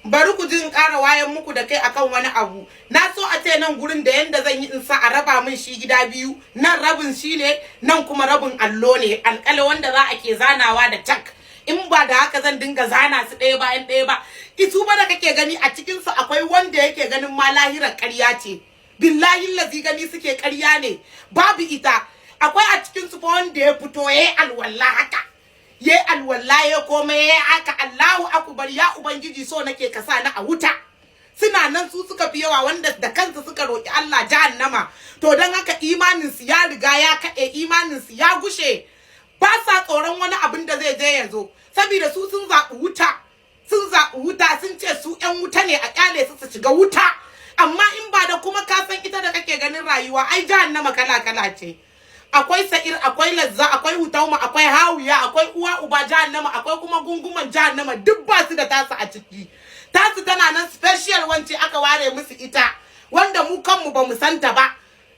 bari ku jin ƙara wayan muku da kai akan wani abu. Na so a ce nan gurin da yanda zan yi in sa a raba min shi gida biyu, nan rabin shi ne, nan kuma rabin allo ne, alƙala wanda za a ke zanawa da cak. In ba da haka zan dinga zana su ɗaya bayan ɗaya ba. Isu ba da kake gani a cikin su akwai wanda yake ganin ma lahirar ƙarya ce. Billahi lazi gani suke ƙarya ne. Babu ita. Akwai a cikin su fa wanda ya fito yayi alwala haka. Ye alwala ya koma ya aka Allahu akbar ya ubangiji so nake ka sa ni a wuta. Suna nan su suka fi yawa wanda da kansu suka roki Allah jahannama. To dan haka imanin su ya riga ya kade, imanin su ya gushe. Ba sa tsoron wani abin da zai je ya zo saboda su sun zaɓi wuta. Sun zaɓi wuta, sun ce su ƴan wuta ne, a kyale su shiga wuta. Amma in ba da kuma ka san ita da kake ganin rayuwa ai jahannama kala kala ce. Akwai sa'ir, akwai lazza, akwai hutauma, akwai hawiya, akwai uwa uba jahannama, akwai kuma gunguman jahannama, duk ba su da tasu a ciki. Tasu tana nan special wance aka ware musu ita, wanda mu kanmu ba mu santa ba.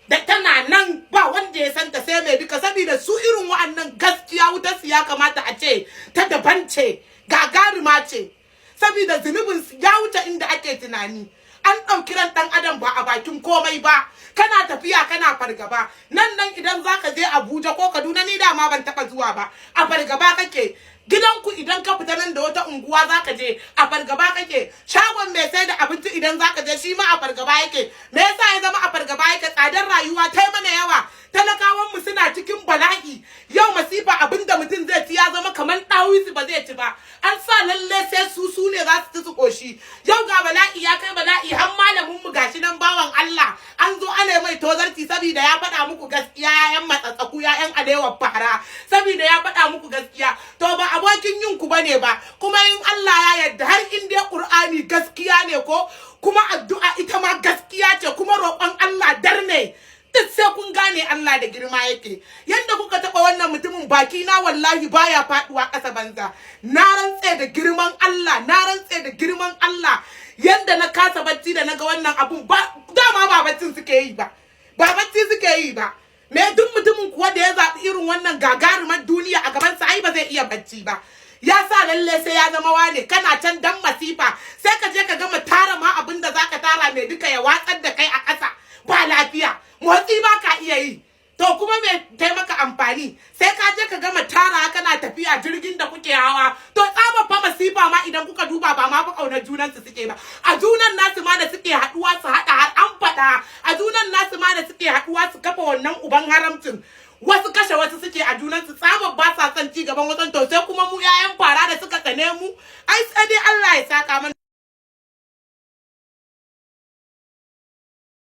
Da tana nan ba wanda ya santa sai mai duka, saboda su irin wa'annan gaskiya wutar su ya kamata a ce ta daban ce, gagaruma ce. Saboda zunubin su ya wuce inda ake tunani. An ɗauki ran ɗan adam ba a bakin komai ba. Kana tafiya kana fargaba, nan idan zaka je Abuja ko Kaduna, ni da ma ban taba zuwa ba, a fargaba kake. Gidanku idan ka fita nan da wata unguwa zaka je, a fargaba kake. Shagon mai sai da abinci idan zaka je shi ma a fargaba yake. Me yasa ya zama a fargaba yake? Tsadar rayuwa ta mana yawa, talakawan mu suna cikin bala'i. Yau masifa abinda mutum zai ci ya zama kamar ɗawisu ba zai ci ba. An sa lalle sai su ne za su ci su koshi. Yau ga bala'i ya kai bala'i, har malamin mu gashi nan bawan Allah an zo ana mai tozarci saboda ya faɗa muku gaskiya, yayan matsatsaku, yayan alewar fara, saboda ya faɗa muku gaskiya. To ba abokin yin ku bane ba, kuma in Allah ya yarda har in dai Qur'ani gaskiya ne ko kuma addu'a ita ma gaskiya ce, kuma roƙon Allah darne. Duk sai kun gane Allah da girma yake. Yanda kuka taɓa wannan mutumin, baki na wallahi baya faɗuwa ƙasa banza. Na rantse da girman Allah, na rantse da girman Allah. Yanda na kasa bacci da naga wannan abun, ba dama ba baccin suke yi ba. Ba bacci suke yi ba. Me duk mutumin kuwa da ya zaɓi irin wannan gagarumar duniya a gaban sa ai ba zai iya bacci ba. Ya sa lalle sai ya zama wane, kana can dan masifa, sai ka je ka gama tara ma abin da zaka tara mai duka ya watsar da kai a ƙasa. Ba lafiya, motsi ba ka iya yi. To kuma me taimaka amfani, sai ka je ka gama tara kana tafiya jirgin da kuke hawa. To tsaba fa masifa ma idan kuka duba ba ma fa kaunar junan su suke ba. A junan nasu ma da suke haduwa su hada har an fada. A junan nasu ma da suke haduwa su kafa wannan uban haramcin. Wasu kashe wasu suke a junan su, tsaba ba sa son ci gaban wasan. To sai kuma mu yayan fara da suka tsane mu, ai sai dai Allah ya saka mana.